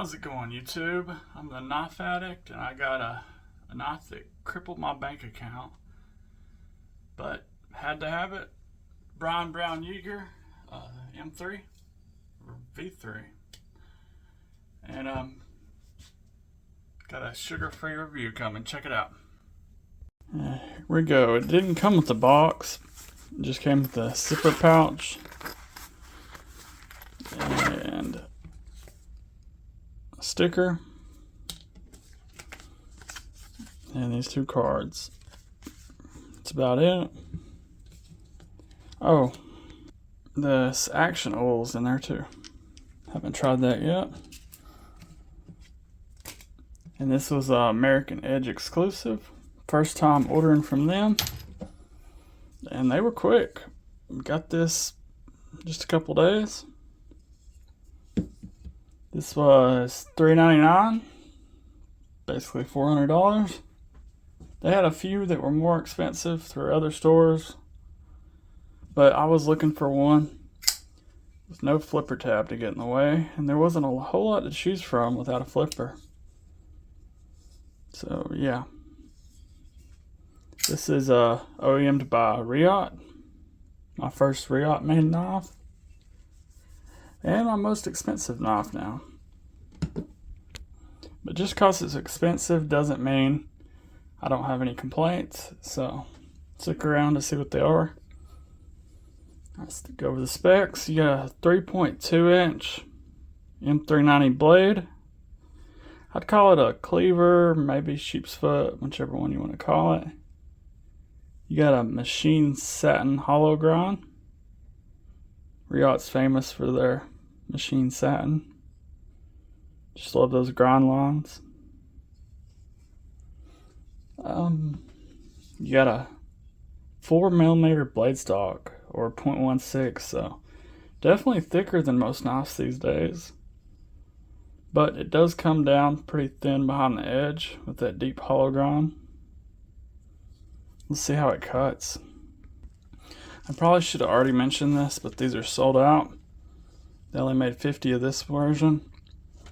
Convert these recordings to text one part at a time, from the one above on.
How's it going, YouTube? I'm the knife addict, and I got a knife that crippled my bank account, but had to have it. Brown Yeager, M3 or V3, and got a sugar-free review coming. Check it out. Here we go. It didn't come with the box; it just came with the zipper pouch and sticker and these two cards. That's about it. Oh, this action oil's in there too. Haven't tried that yet. And this was a American Edge exclusive. First time ordering from them, and they were quick. Got this just a couple days. This was $3.99, basically $400. They had a few that were more expensive through other stores, but I was looking for one with no flipper tab to get in the way, and there wasn't a whole lot to choose from without a flipper. So yeah, this is OEM'd by Riot, my first Riot made knife. And my most expensive knife now. But just because it's expensive doesn't mean I don't have any complaints. So stick around to see what they are. Let's go over the specs. You got a 3.2 inch M390 blade. I'd call it a cleaver, maybe sheep's foot, whichever one you want to call it. You got a machine satin hollow grind. Riot's famous for their machine satin. Just love those grind lines. You got a 4mm blade stock or 0.16, so definitely thicker than most knives these days. But it does come down pretty thin behind the edge with that deep hollow grind. Let's see how it cuts. I probably should have already mentioned this, but these are sold out. They only made 50 of this version.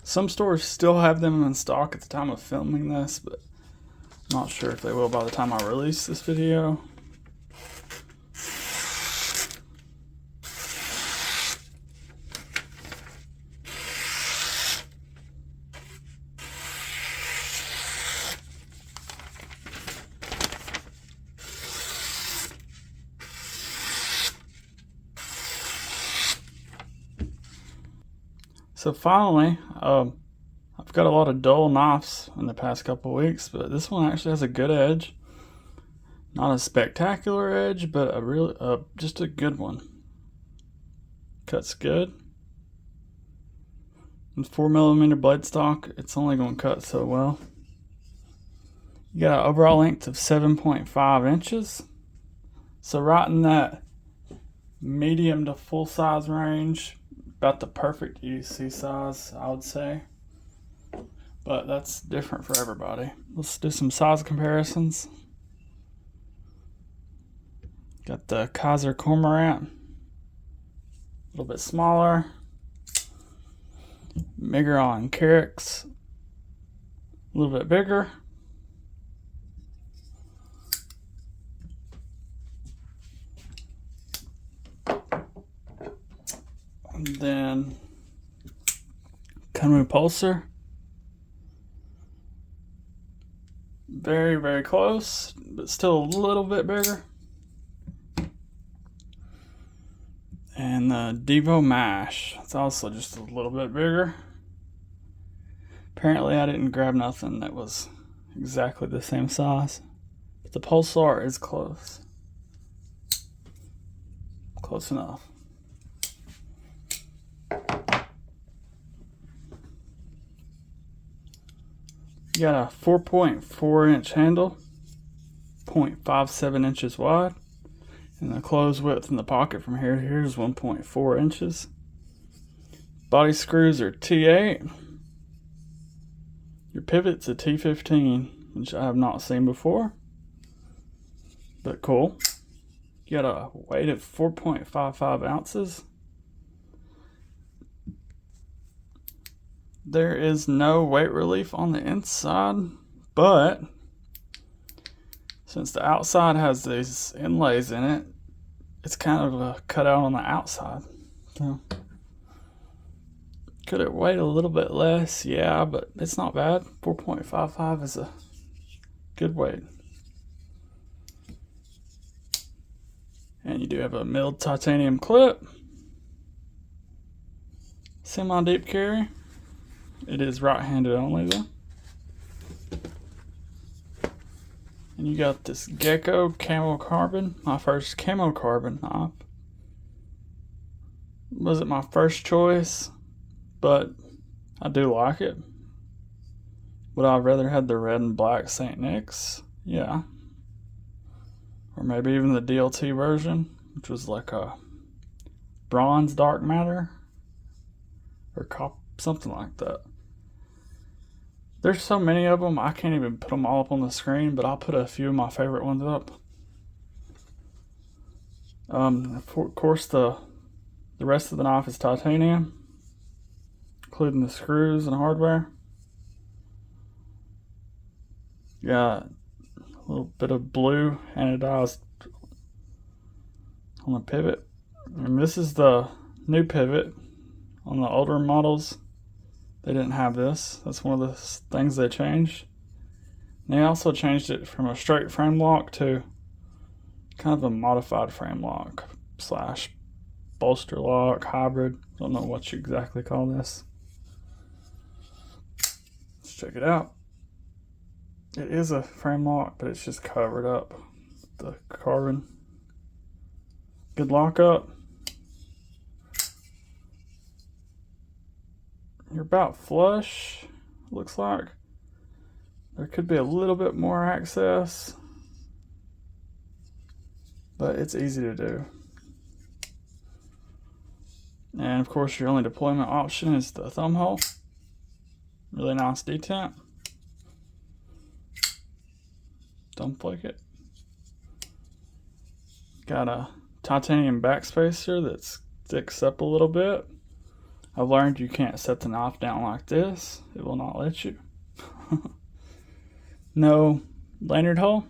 Some stores still have them in stock at the time of filming this, but I'm not sure if they will by the time I release this video. So finally, I've got a lot of dull knives in the past couple weeks, but this one actually has a good edge. Not a spectacular edge, but a real, just a good one. Cuts good. With 4mm blade stock, it's only going to cut so well. You got an overall length of 7.5 inches. So right in that medium to full size range. About the perfect EC size, I would say. But that's different for everybody. Let's do some size comparisons. Got the Kaiser Cormorant. A little bit smaller. Migron Carix. A little bit bigger. And then Kunmu Pulsar. Very, very close, but still a little bit bigger. And the Devo Mash. It's also just a little bit bigger. Apparently I didn't grab nothing that was exactly the same size. But the Pulsar is close. Close enough. You got a 4.4 inch handle, 0.57 inches wide, and the close width in the pocket from here to here is 1.4 inches. Body screws are T8. Your pivot's a T15, which I have not seen before, but cool. You got a weight of 4.55 ounces. There is no weight relief on the inside, but since the outside has these inlays in it, it's kind of a cutout on the outside. So, could it weigh a little bit less? Yeah, but it's not bad. 4.55 is a good weight. And you do have a milled titanium clip. Semi-deep carry. It is right-handed only though. And you got this Gecko camo carbon, my first camo carbon knife. Wasn't my first choice, but I do like it. Would I rather have the red and black St. Nick's? Yeah. Or maybe even the DLT version, which was like a bronze dark matter or something like that. There's so many of them, I can't even put them all up on the screen, but I'll put a few of my favorite ones up. Of course, the rest of the knife is titanium, including the screws and hardware. Got a little bit of blue anodized on the pivot. And this is the new pivot. On the older models, they didn't have this. That's one of the things they changed. And they also changed it from a straight frame lock to kind of a modified frame lock / bolster lock, hybrid. Don't know what you exactly call this. Let's check it out. It is a frame lock, but it's just covered up with the carbon. Good lockup. You're about flush, looks like. There could be a little bit more access, but it's easy to do. And of course, your only deployment option is the thumb hole. Really nice detent. Don't flick it. Got a titanium backspacer that sticks up a little bit. I've learned you can't set the knife down like this. It will not let you. No lanyard hole.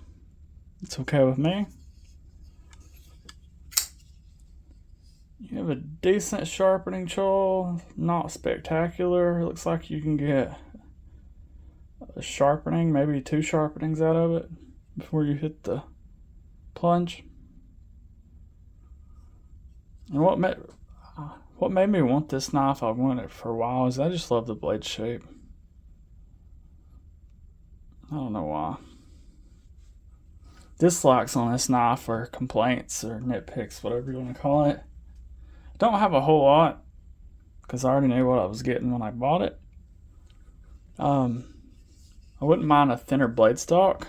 It's okay with me. You have a decent sharpening choil. Not spectacular. It looks like you can get a sharpening, maybe 2 sharpenings out of it before you hit the plunge. And what made me want this knife, I've wanted it for a while, is I just love the blade shape. I don't know why. Dislikes on this knife or complaints or nitpicks, whatever you want to call it. Don't have a whole lot because I already knew what I was getting when I bought it. I wouldn't mind a thinner blade stock.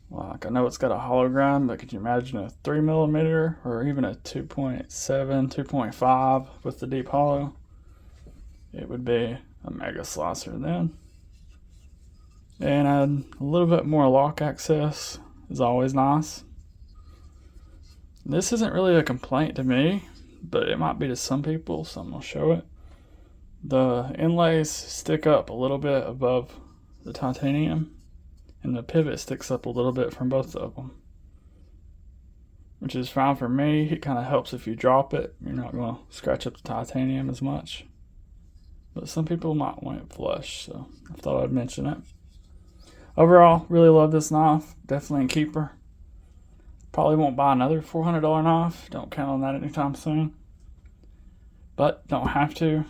Like, I know it's got a hollow grind, but could you imagine a 3mm or even a 2.7, 2.5 with the deep hollow? It would be a mega slicer then. And a little bit more lock access is always nice. This isn't really a complaint to me, but it might be to some people, so I'm going to show it. The inlays stick up a little bit above the titanium, and the pivot sticks up a little bit from both of them, which is fine for me. It kind of helps if you drop it. You're not going to scratch up the titanium as much. But some people might want it flush, so I thought I'd mention it. Overall, really love this knife. Definitely a keeper. Probably won't buy another $400 knife. Don't count on that anytime soon. But don't have to.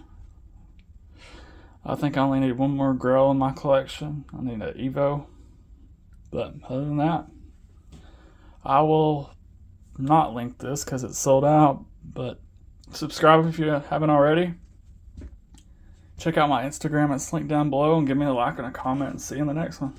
I think I only need one more Grail in my collection. I need an Evo. But other than that, I will not link this because it's sold out. But subscribe if you haven't already. Check out my Instagram. It's linked down below. And give me a like and a comment. And see you in the next one.